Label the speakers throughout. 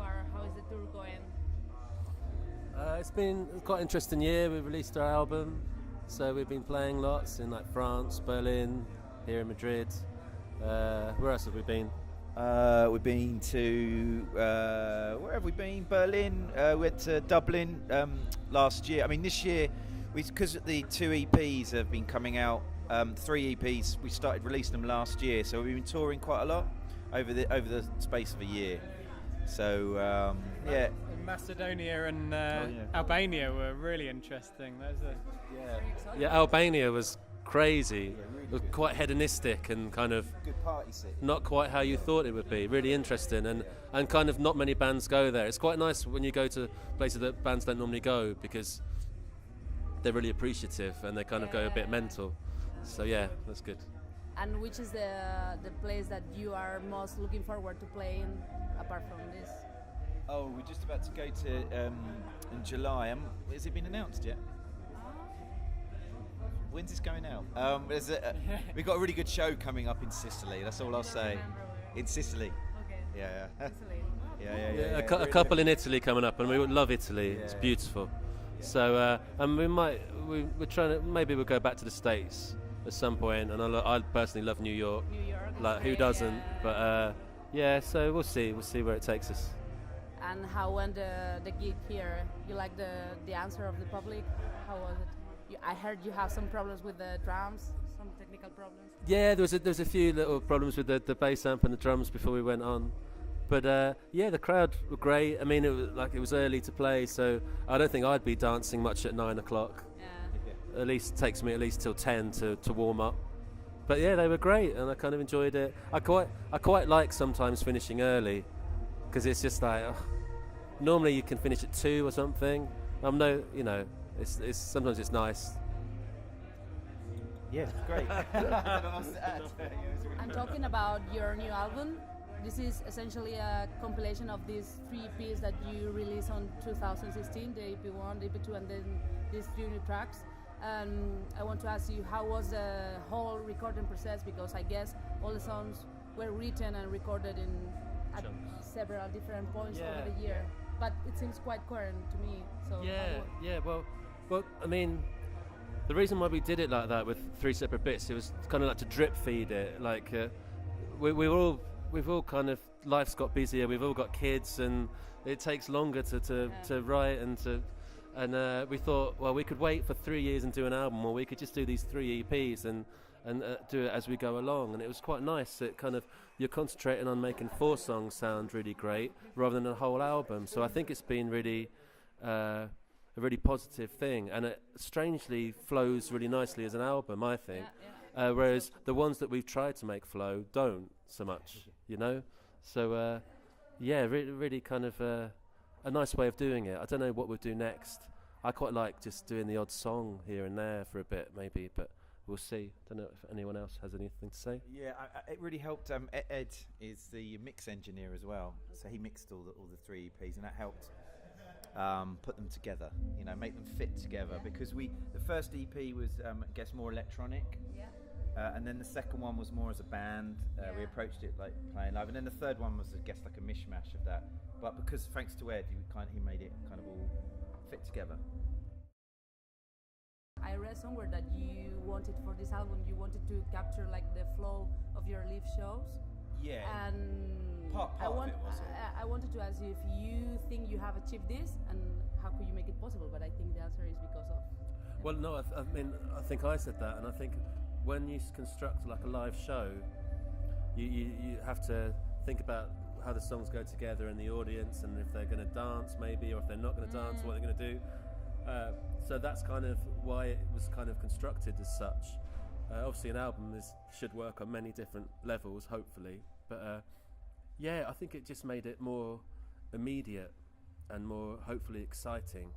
Speaker 1: far? How is the tour going?
Speaker 2: It's been quite an interesting year. We've released our album, so we've been playing lots in like France, Berlin, here in Madrid. Where else have we been?
Speaker 3: We've been to where have we been? Berlin. We went to Dublin last year. I mean, this year, because the 2 EPs have been coming out, 3 EPs. We started releasing them last year, so we've been touring quite a lot over the space of a year. So yeah.
Speaker 4: Macedonia and Albania were really interesting.
Speaker 2: Yeah, Albania was crazy. It was quite hedonistic and kind of
Speaker 3: good party scene.
Speaker 2: Not quite how you thought it would be. Really interesting, and kind of not many bands go there. It's quite nice when you go to places that bands don't normally go, because they're really appreciative and they kind of go a bit mental. So yeah, that's good.
Speaker 1: And which is the place that you are most looking forward to playing apart from this?
Speaker 3: Oh, we're just about to go to in July. Has it been announced yet? When's this going out? We've got a really good show coming up in Sicily. That's all I'll say. In Sicily.
Speaker 1: Okay.
Speaker 3: Yeah.
Speaker 1: Sicily.
Speaker 3: Yeah.
Speaker 2: A couple in Italy coming up, and we would love Italy. Yeah. It's beautiful. Yeah. So, and we're trying to, maybe we'll go back to the States at some point. And I personally love New York. Like, who doesn't? Yeah. But yeah, so we'll see where it takes us.
Speaker 1: And how went the gig here? You like the answer of the public? How was it? I heard you have some problems with the drums, some technical problems.
Speaker 2: Yeah, there was a few little problems with the bass amp and the drums before we went on, but yeah, the crowd were great. I mean, it was early to play, so I don't think I'd be dancing much at 9 o'clock. Yeah. At least takes me at least till 10 to warm up. But yeah, they were great, and I kind of enjoyed it. I quite like sometimes finishing early, because it's just like normally you can finish at 2 or something. It's sometimes it's nice.
Speaker 3: Yeah, great.
Speaker 1: And talking about your new album, this is essentially a compilation of these 3 EPs that you released on 2016, the EP1, the EP2, and then these 3 new tracks. I want to ask you, how was the whole recording process? Because I guess all the songs were written and recorded at several different points over the year. But it seems quite coherent to me. So
Speaker 2: Well, I mean, the reason why we did it like that with 3 separate bits, it was kind of like to drip feed it. Like we've all life's got busier. We've all got kids, and it takes longer to write and we thought, well, we could wait for 3 years and do an album, or we could just do these 3 EPs and do it as we go along. And it was quite nice. It kind of, you're concentrating on making 4 songs sound really great rather than a whole album. So I think it's been really a really positive thing, and it strangely flows really nicely as an album, I think. Whereas the ones that we've tried to make flow don't so much, So really kind of a nice way of doing it. I don't know what we'll do next. I quite like just doing the odd song here and there for a bit, maybe, but we'll see. Don't know if anyone else has anything to say.
Speaker 3: Yeah, it really helped. Ed is the mix engineer as well, so he mixed all the 3 EPs, and that helped put them together, make them fit together, because the first EP was I guess more electronic, and then the second one was more as a band. We approached it like playing live, and then the third one was I guess like a mishmash of that, but because thanks to Ed, he made it kind of all fit together.
Speaker 1: I read somewhere that you wanted for this album, you wanted to capture like the flow of your live shows.
Speaker 3: Yeah.
Speaker 1: And
Speaker 3: part of it was it.
Speaker 1: I wanted to ask you if you think you have achieved this, and how could you make it possible? But I think the answer is because of.
Speaker 2: Well, no, I mean, I think I said that, and I think when you construct like a live show, you have to think about how the songs go together and the audience, and if they're going to dance maybe, or if they're not going to dance, what they're going to do. So that's kind of why it was kind of constructed as such. Obviously, an album should work on many different levels, hopefully. But I think it just made it more immediate and more, hopefully, exciting,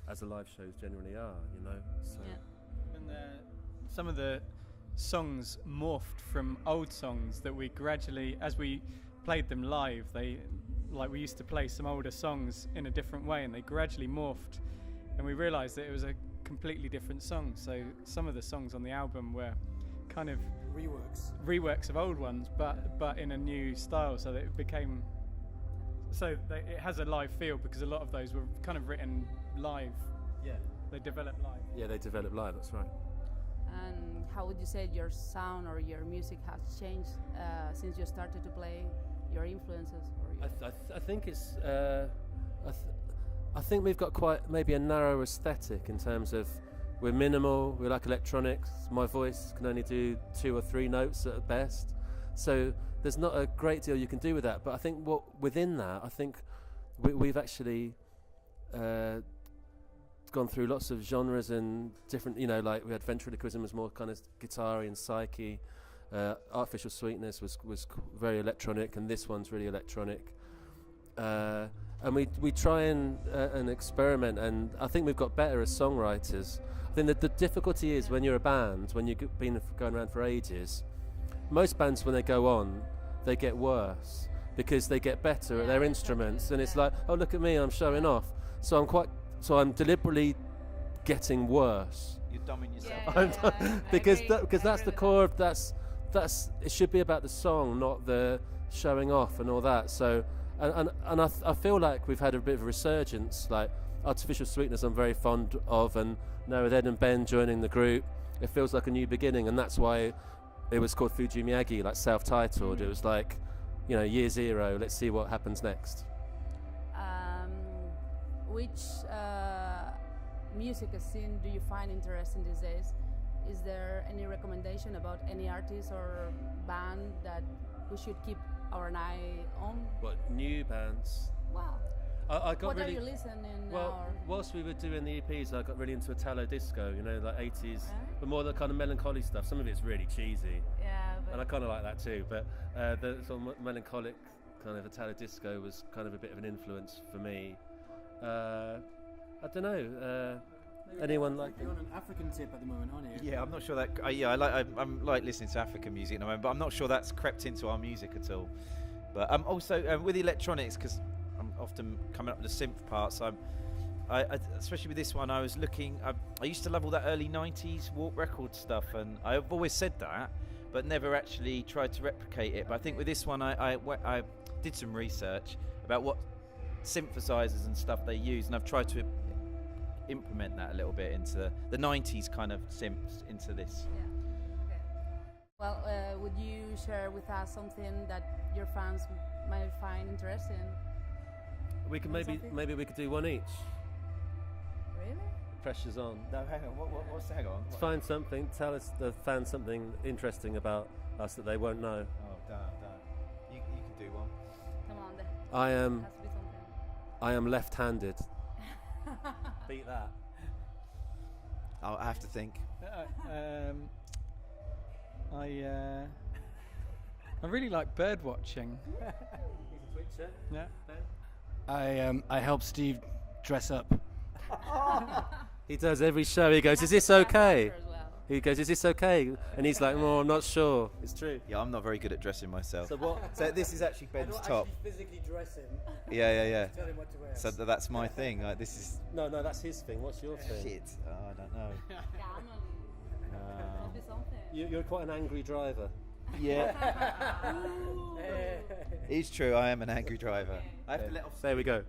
Speaker 2: as the live shows generally are, So.
Speaker 4: Yeah. And some of the songs morphed from old songs that we gradually, as we played them live, we used to play some older songs in a different way, and they gradually morphed, and we realised that it was a completely different song. So some of the songs on the album were kind of reworks of old ones, but in a new style, so that it became So it has a live feel because a lot of those were kind of written live.
Speaker 2: Yeah.
Speaker 4: They developed live.
Speaker 2: Yeah, they develop live. That's right.
Speaker 1: And how would you say your sound or your music has changed since you started to play? Your influences? Or your
Speaker 2: I think it's. I think we've got quite maybe a narrow aesthetic in terms of we're minimal. We like electronics. My voice can only do 2 or 3 notes at best. So there's not a great deal you can do with that. But I think within that, I think we've actually gone through lots of genres and different. Like we had ventriloquism was more kind of guitar-y and psyche. Artificial Sweetness was very electronic, and this one's really electronic. And we try and experiment, and I think we've got better as songwriters. I think that the difficulty is when you're a band, when you've been going around for ages, most bands when they go on, they get worse because they get better at their instruments, and it's like, oh, look at me, I'm showing off. So I'm deliberately getting worse.
Speaker 3: You're dumbing yourself.
Speaker 2: Because that's the core of that's it should be about the song, not the showing off and all that. So and I feel like we've had a bit of a resurgence. Like Artificial Sweetness I'm very fond of, and now with Ed and Ben joining the group, it feels like a new beginning, and that's why it was called Fujiya&Miyagi, like self-titled. It was like, year zero, let's see what happens next.
Speaker 1: Which music scene do you find interesting these days? Is there any recommendation about any artist or band that we should keep our eye on?
Speaker 2: What, new bands?
Speaker 1: Wow.
Speaker 2: I got
Speaker 1: what
Speaker 2: really,
Speaker 1: are you listening?
Speaker 2: well, whilst we were doing the EPs, I got really into Italo disco, like 80s, but more the kind of melancholy stuff. Some of it's really cheesy, and I kind of like that too. But the sort of melancholic kind of Italo disco was kind of a bit of an influence for me. I don't know. Anyone like?
Speaker 5: You're on an African tip at the moment, aren't you?
Speaker 3: Yeah, I'm not sure that. I'm like listening to African music at the moment, but I'm not sure that's crept into our music at all. But also with the electronics, because I'm often coming up with the synth parts. I especially with this one, I was looking. I used to love all that early '90s Warp Record stuff, and I've always said that, but never actually tried to replicate it. But I think with this one, I did some research about what synthesizers and stuff they use, and I've tried to implement that a little bit into the 90s kind of synths into this.
Speaker 1: Yeah. Okay. Well, would you share with us something that your fans might find interesting?
Speaker 2: We can maybe we could do one each.
Speaker 1: Really?
Speaker 2: Pressure's on.
Speaker 3: No, hang on. What's hang on?
Speaker 2: Find something. Tell us the fans something interesting about us that they won't know.
Speaker 3: Oh, damn. You can do one.
Speaker 1: Come on, there
Speaker 2: I am.
Speaker 1: has to be something.
Speaker 2: I am left-handed. Beat that.
Speaker 3: I have to think.
Speaker 4: I really like bird watching. Yeah.
Speaker 5: I help Steve dress up.
Speaker 2: He does every show. He goes, "Is this okay?"
Speaker 1: As well.
Speaker 2: He goes, "Is this okay?" And he's like, "Oh, I'm not sure." It's true.
Speaker 3: Yeah, I'm not very good at dressing myself.
Speaker 2: So what?
Speaker 3: So this is actually Ben's top.
Speaker 5: Physically dress him.
Speaker 3: Yeah.
Speaker 5: Tell him what to wear.
Speaker 3: So that's my thing. Like, this is
Speaker 2: No, that's his thing. What's your thing?
Speaker 3: shit. Oh, I don't know.
Speaker 1: Yeah, must be something.
Speaker 2: You're quite an angry driver.
Speaker 3: Yeah, it's true. I am an angry driver. I have to let off.
Speaker 2: There we go.